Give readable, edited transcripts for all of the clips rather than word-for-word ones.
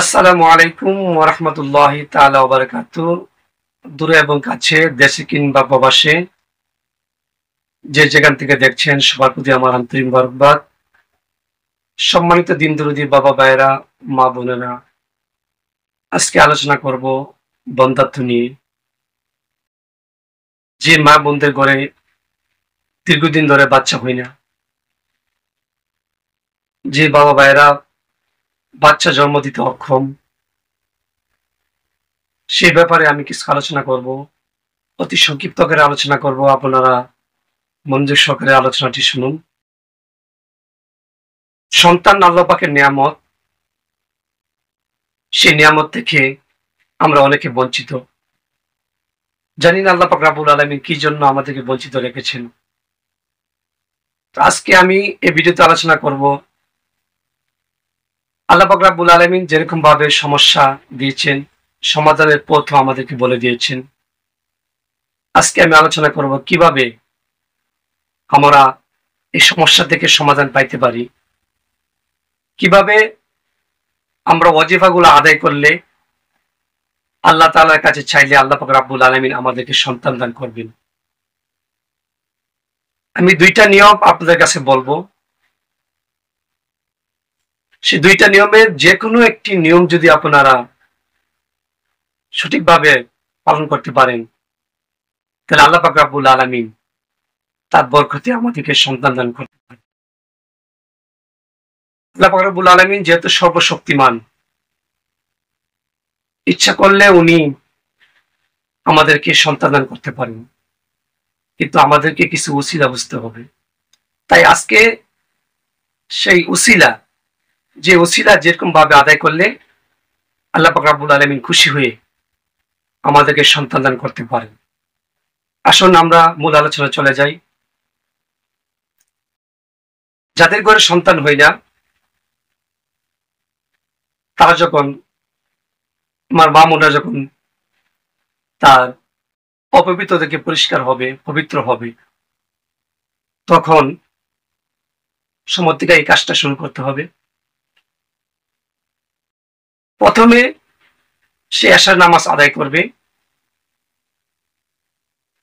আসসালামু আলাইকুম ওয়া রাহমাতুল্লাহি তাআলা ওয়া বারাকাতুহু। দূরে এবং কাছে, দেশে কিংবা প্রবাসে যে যেখান থেকে দেখছেন সবার প্রতি আমার আন্তরিক মোবারকবাদ। সম্মানিত দিন দরদি বাবা ভাইয়েরা, মা বোনেরা, আজকে আলোচনা করব বন্ধ্যাত্ব নিয়ে। যে মা বোনদের ঘরে দীর্ঘদিন ধরে বাচ্চা হয় না, যে বাবা ভাইয়েরা বাচ্চা জন্ম দিতে অক্ষম, সে ব্যাপারে আমি কিছু আলোচনা করব। অতি সংক্ষিপ্ত করে আলোচনা করব, আপনারা মনোযোগ সহকারে আলোচনাটি শুনুন। সন্তান আল্লাহ পাকের নিয়ামত, সেই নিয়ামত থেকে আমরা অনেকে বঞ্চিত। জানি না আল্লাহ পাক রব্বুল আলামিন কি জন্য আমাদেরকে বঞ্চিত রেখেছেন। আজকে আমি এই ভিডিওতে আলোচনা করব আল্লাহ পাক রব্বুল আলামিন যেরকম ভাবে সমস্যা দিয়েছেন, সমাধানের পথও আমাদেরকে বলে দিয়েছেন। আজকে আমি আলোচনা করব কিভাবে আমরা এই সমস্যা থেকে সমাধান পাইতে পারি, কিভাবে আমরা ওয়াজিফাগুলো আদায় করলে আল্লাহ তাআলার কাছে চাইলে আল্লাহ পাক রব্বুল আলামিন আমাদেরকে সন্তান দান করবেন। আমি দুইটা নিয়ম আপনাদের কাছে বলবো। সেই দুইটা নিয়মের যে কোনো একটি নিয়ম যদি আপনারা সঠিকভাবে পালন করতে পারেন, তাহলে আল্লাহ পাক রব্বুল আলামিন তার বরকতে আমাদেরকে সন্তান দান করতে পারেন। আল্লাহ পাক রব্বুল আলামিন যেহেতু সর্বশক্তিমান, ইচ্ছা করলে উনি আমাদেরকে সন্তান দান করতে পারেন, কিন্তু আমাদেরকে কিছু উসিলা বুঝতে হবে। তাই আজকে সেই উসিলা, যে উসিলা যেরকম ভাবে আদায় করলে আল্লাহ পাক রব্বুল আলামিন খুশি হয়ে আমাদেরকে সন্তান দান করতে পারেন। আসুন আমরা মূল আলোচনা চলে যাই। যাদের ঘরে সন্তান হয় না, তারা যখন, আমার মা বোনরা যখন তার অপবিত্র থেকে পরিষ্কার হবে, পবিত্র হবে, তখন সময় থেকে এই কাজটা শুরু করতে হবে। প্রথমে সে এশার নামাজ আদায় করবে।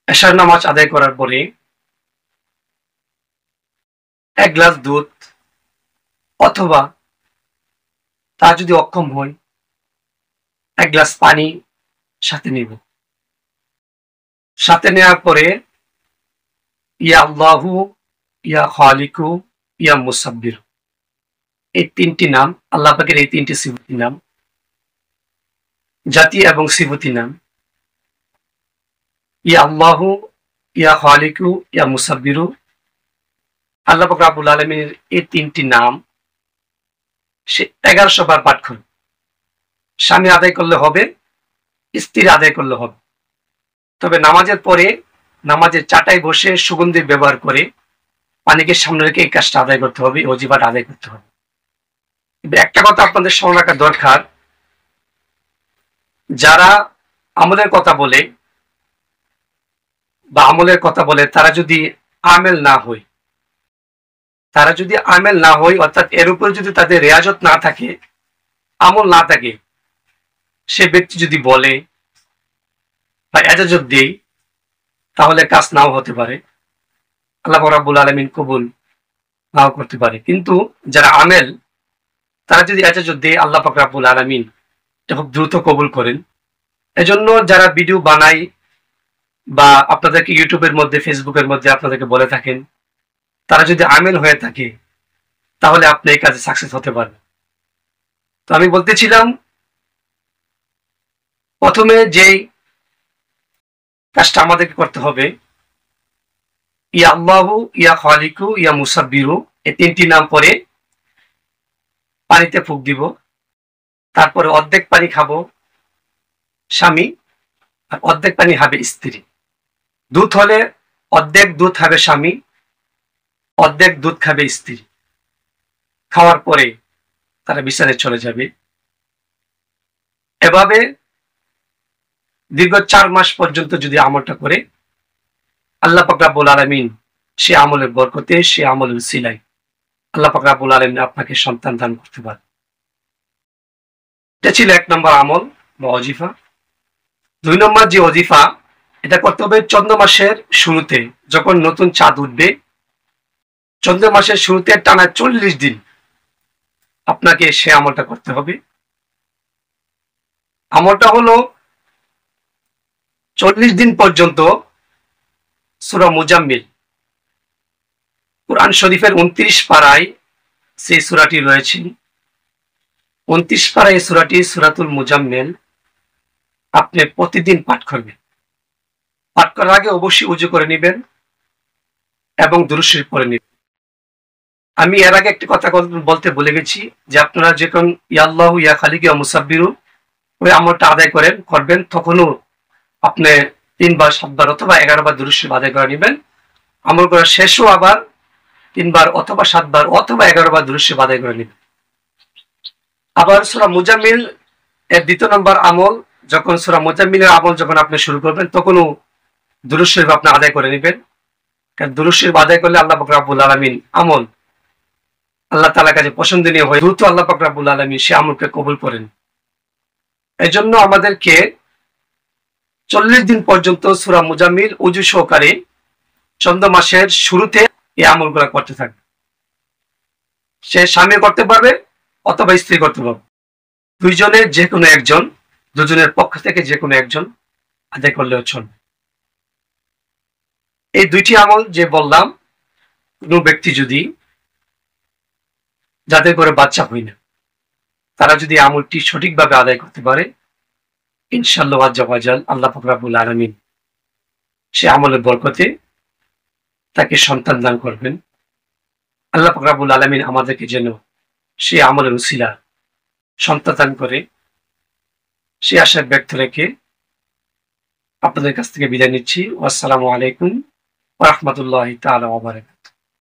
এশার নামাজ আদায় করার পরে এক গ্লাস দুধ, অথবা তা যদি অক্ষম হয় এক গ্লাস পানি সাথে নিব। সাথে নেওয়ার পরে ইয়া আল্লাহু, ইয়া খালিকু, ইয়া মুসাব্বির, এই তিনটি নাম, আল্লাহ পাকের এই তিনটি সিফতি নাম, জাতি এবং সিফতি নাম। ইয়া আল্লাহু, ইয়া খালিকু, ইয়া মুসাব্বিরু, আল্লাহ পাক রব্বুল আলামিনের এই তিনটি নাম সে 1100 বার পাঠ করবে। স্বামী আদায় করলে হবে, স্ত্রী আদায় করলে হবে। তবে নামাজের পরে, নামাজের চাটায় বসে সুগন্ধি ব্যবহার করে পানিকে সামনে রেখে এই কাজটা আদায় করতে হবে, ওয়াজিবাত আদায় করতে হবে। কিন্তু একটা কথা আপনাদের স্মরণ রাখা দরকার, যারা আমলের কথা বলে বা আমলের কথা বলে, তারা যদি আমেল না হয়, তারা যদি আমেল না হয়, অর্থাৎ এর উপরে যদি তাদের রেয়াজত না থাকে, আমল না থাকে, সে ব্যক্তি যদি বলে বা এজাজত দেয়, তাহলে কাজ নাও হতে পারে, আল্লাহ রাব্বুল আলামিন কবুল নাও করতে পারে। কিন্তু যারা আমেল, তারা যদি এজাজত দেয়, আল্লাহ পাক রাব্বুল আলামিন এটা খুব দ্রুত কবুল করেন। এজন্য যারা ভিডিও বানায় বা আপনাদেরকে ইউটিউবের মধ্যে, ফেসবুকের মধ্যে আপনাদেরকে বলে থাকেন, তারা যদি আমেল হয়ে থাকে, তাহলে আপনি এই কাজে সাকসেস হতে পারবেন। তো আমি বলতেছিলাম, প্রথমে যেই কাজটা আমাদেরকে করতে হবে, ইয়া আল্লাহু, ইয়া খালিকু, ইয়া মুসাব্বিরু, এই তিনটি নাম পরে পানিতে ফুঁক দিব। তারপরে অর্ধেক পানি খাবো স্বামী, আর অর্ধেক পানি খাবে স্ত্রী। দুধ হলে অর্ধেক দুধ খাবে স্বামী, অর্ধেক দুধ খাবে স্ত্রী। খাওয়ার পরে তারা বিছানায় চলে যাবে। এভাবে দীর্ঘ 4 মাস পর্যন্ত যদি আমলটা করে, আল্লাহ পাক রব্বুল আলামিন সে আমলের বরকতে, সে আমলের উসিলায় আল্লাহ পাক রব্বুল আলামিন আপনাকে সন্তান দান করতে পারে। এটা ছিল 1 নম্বর আমল বা ওজিফা। 2 নম্বর যে ওজিফা, এটা করতে হবে চন্দ্র মাসের শুরুতে, যখন নতুন চাঁদ উঠবে চন্দ্র মাসের শুরুতে টানা 40 দিন আপনাকে সে আমলটা করতে হবে। আমলটা হলো 40 দিন পর্যন্ত সূরা মুজাম্মিল, কুরআন শরীফের 29 পারায় সেই সূরাটি রয়েছে। 29 পারায় এই সূরাটি সূরাতুল মুজাম্মিল আপনি প্রতিদিন পাঠ করবেন। পাঠ করার আগে অবশ্যই ওযু করে নেবেন এবং দুরূদ শরীফ পড়ে নেবেন। আমি এর আগে একটি কথা বলতে ভুলে গেছি যে আপনারা যখন ইয়া আল্লাহু ইয়া খালিক ইয়া মুসাব্বিরু ওই আমলটা আদায় করবেন, তখনও আপনি 3 বার 7 বার অথবা 11 বার দুরূদ শরীফ আদায় করে নেবেন। আমল করা শেষও আবার 3 বার অথবা 7 বার অথবা 11 বার দুরূদ শরীফ আদায় করে নেবেন। আবার সূরা মুজাম্মিল এর 2 নম্বর আমল, যখন সূরা মুজাম্মিলের আমল যখন আপনি শুরু করবেন তখনও দুরূদ শরীফ আপনি আদায় করে নেবেন। কারণ দুরূদ শরীফ আদায় করলে আল্লাহ পাক রব্বুল আলামিন আমল আল্লাহ তাআলার কাছে পছন্দনীয় হয়, দ্রুত আল্লাহ পাক রব্বুল আলামিন সে আমলকে কবুল করেন। এজন্য আমাদেরকে 40 দিন পর্যন্ত সূরা মুজাম্মিল ওযু সহকারে চন্দ্র মাসের শুরুতে এই আমলগুলো করতে থাকবে। সে স্বামী করতে পারবে অথবা স্ত্রী করতে পারবে, দুইজনের যে কোনো একজন, দুজনের পক্ষ থেকে যে কোনো একজন আদায় করলেও চলবে। এই 2টি আমল যে বললাম, কোনো ব্যক্তি যদি, যাদের করে বাচ্চা হয় না, তারা যদি আমলটি সঠিকভাবে আদায় করতে পারে, ইনশাআল্লাহ আজ্জা ওয়াজাল আল্লাহ পাক রব্বুল আলামিন সে আমলের বরকতে তাকে সন্তান দান করবেন। আল্লাহ পাক রব্বুল আলামিন আমাদেরকে যেন সে আমলের উসিলা সন্তান দান করে, সে আশা ব্যক্ত রেখে আপনাদের কাছ থেকে বিদায় নিচ্ছি। আসসালামু আলাইকুম ওয়া রাহমাতুল্লাহি তাআলা ওয়া বারাকাতুহু।